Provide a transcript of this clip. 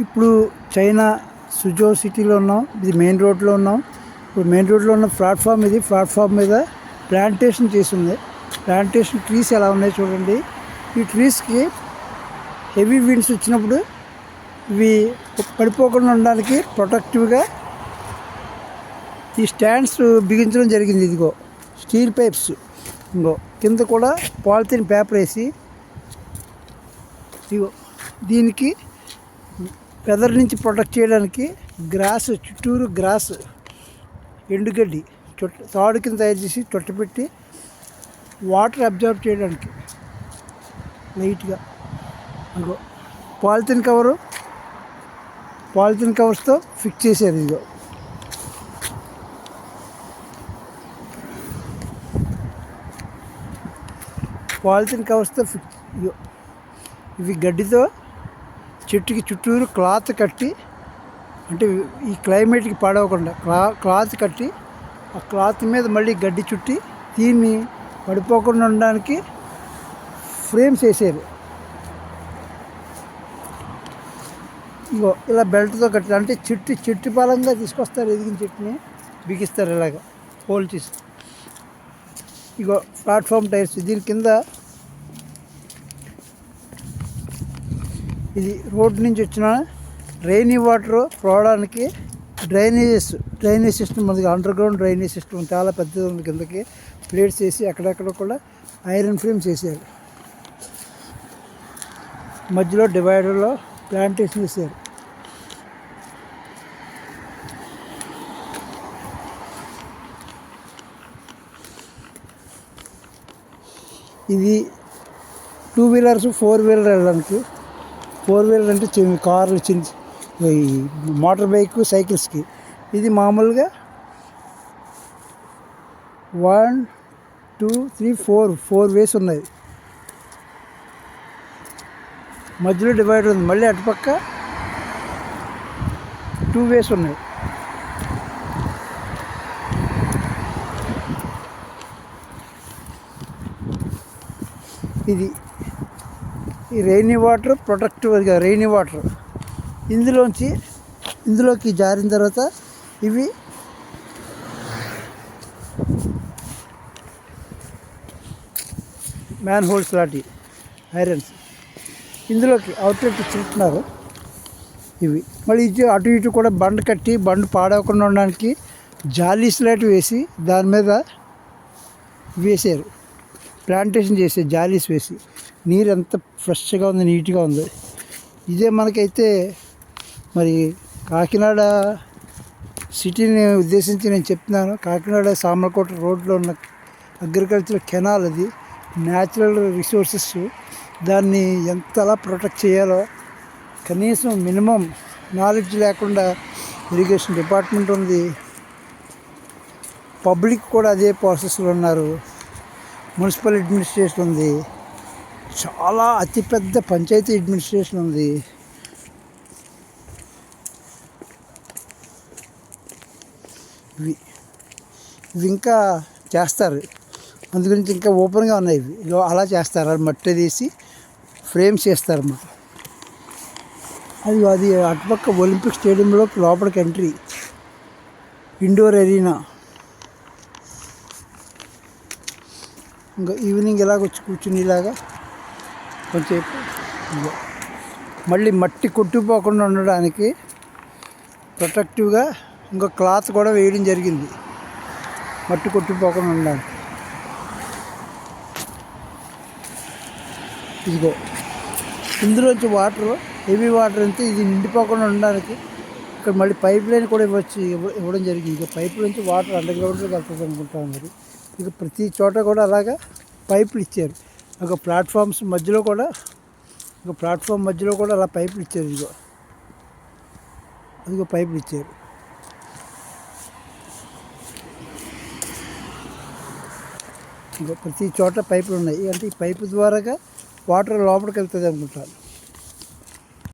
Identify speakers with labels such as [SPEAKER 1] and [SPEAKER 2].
[SPEAKER 1] ఇప్పుడు చైనా సుజో సిటీలో ఉన్నాం. ఇది మెయిన్ రోడ్లో ఉన్నాం. ఇప్పుడు మెయిన్ రోడ్లో ఉన్న ప్లాట్ఫామ్ ఇది. ప్లాట్ఫామ్ మీద ప్లాంటేషన్ చేసి ఉంది. ప్లాంటేషన్ ట్రీస్ ఎలా ఉన్నాయి చూడండి. ఈ ట్రీస్కి హెవీ విండ్స్ వచ్చినప్పుడు ఇవి పడిపోకుండా ఉండడానికి ప్రొటెక్టివ్గా ఈ స్టాండ్స్ బిగించడం జరిగింది. ఇదిగో స్టీల్ పైప్స్, ఇంకో కింద కూడా పాలిథిన్ పేపర్ వేసి ఇగో దీనికి వెదర్ నుంచి ప్రొటెక్ట్ చేయడానికి గ్రాస్ చుట్టూరు గ్రాస్ ఎండుగడ్డి తాడు కింద తయారు చేసి చుట్టపెట్టి వాటర్ అబ్జర్వ్ చేయడానికి లైట్గా ఇంకో పాలిథిన్ కవర్స్తో ఫిక్స్ చేశారు. ఇదిగో పాలిథిన్ కవర్స్తో ఫిక్స్. ఇవి గడ్డితో చెట్టుకి చుట్టూరు క్లాత్ కట్టి, అంటే ఈ క్లైమేట్కి పాడవకుండా క్లాత్ కట్టి ఆ క్లాత్ మీద మళ్ళీ గడ్డి చుట్టి దీన్ని పడిపోకుండా ఉండడానికి ఫ్రేమ్స్ వేసారు. ఇగో ఇలా బెల్ట్తో కట్టి, అంటే చెట్టు పాలంగా తీసుకొస్తారు. ఎదిగిన చెట్టుని బిగిస్తారు ఇలాగ హోల్ చేసి. ఇగో ప్లాట్ఫామ్ టైర్స్. దీని కింద ఇది రోడ్ నుంచి వచ్చిన రైనీ వాటర్ పోవడానికి డ్రైనేజ్ సిస్టమ్ ఉంది. అండర్ గ్రౌండ్ డ్రైనేజ్ సిస్టమ్ చాలా పెద్దది ఉంది. కిందకి ప్లేట్స్ వేసి అక్కడక్కడ కూడా ఐరన్ ఫ్రేమ్స్ వేసారు. మధ్యలో డివైడర్లో ప్లాంటేషన్ వేసారు. ఇది 2 వీలర్స్ 4 వీలర్ వెళ్ళడానికి. 4 వీలర్ అంటే కార్లు, చిన్న మోటార్ బైక్, సైకిల్స్కి. ఇది మామూలుగా 1 2 3 4 వేస్ ఉన్నాయి. మధ్యలో డివైడర్ ఉంది. మళ్ళీ అటుపక్క 2 వేస్ ఉన్నాయి. ఇది ఈ రైనీ వాటర్ ప్రొటెక్టివ్గా రైనీ వాటర్ ఇందులోకి జారిన తర్వాత ఇవి మ్యాన్ హోల్స్ లాంటి ఐరన్స్ ఇందులోకి అవుట్లెట్ ఇచ్చిస్తున్నారు. ఇవి మళ్ళీ అటు ఇటు కూడా బండ్ పాడవకుండా ఉండడానికి జాలీస్ లాంటివి వేసి దాని మీద వేసారు. ప్లాంటేషన్ చేసే జాలీస్ వేసి. నీరు ఎంత ఫ్రెష్గా ఉంది, నీట్గా ఉంది. ఇదే మనకైతే మరి కాకినాడ సిటీని ఉద్దేశించి నేను చెప్తున్నాను. కాకినాడ సామర్లకోట రోడ్లో ఉన్న అగ్రికల్చర్ కెనాల్, అది న్యాచురల్ రిసోర్సెస్. దాన్ని ఎంతలా ప్రొటెక్ట్ చేయాలో కనీసం మినిమం నాలెడ్జ్ లేకుండా ఇరిగేషన్ డిపార్ట్మెంట్ ఉంది, పబ్లిక్ కూడా అదే ప్రాసెస్లో ఉన్నారు, మున్సిపల్ అడ్మినిస్ట్రేషన్ ఉంది, చాలా అతిపెద్ద పంచాయతీ అడ్మినిస్ట్రేషన్ ఉంది. ఇవి ఇంకా చేస్తారు. అందుగురించి ఇంకా ఓపెన్గా ఉన్నాయి. ఇవి అలా చేస్తారు. అది మట్టి తీసి ఫ్రేమ్స్ చేస్తారన్నమాట. అది అటుపక్క ఒలింపిక్ స్టేడియంలో లోపలికి ఎంట్రీ, ఇండోర్ ఎరీనా. ఇంకా ఈవినింగ్ ఇలాగ వచ్చి కూర్చుని ఇలాగా కొంచెం మళ్ళీ మట్టి కొట్టుకుపోకుండా ఉండడానికి ప్రొటెక్టివ్గా ఇంకో క్లాత్ కూడా వేయడం జరిగింది, మట్టి కొట్టుకుపోకుండా ఉండడానికి. ఇదిగో ఇందులోంచి వాటర్, హెవీ వాటర్ అంతే, ఇది నిండిపోకుండా ఉండడానికి ఇక్కడ మళ్ళీ పైప్ లైన్ కూడా ఇవ్వడం జరిగింది. ఇక పైప్ నుంచి వాటర్ అండర్ గ్రౌండ్లోకి వెళ్తుంది అనుకుంటాం. మరి ఇక ప్రతి చోట కూడా అలాగా పైపులు ఇచ్చారు. ఒక ప్లాట్ఫామ్ మధ్యలో కూడా అలా పైపులు ఇచ్చారు. అదిగో పైపులు ఇచ్చారు. ఇంకా ప్రతి చోట పైపులు ఉన్నాయి. అంటే ఈ పైపు ద్వారాగా వాటర్ లోపలికి వెళ్తుంది అనుకుంటాను.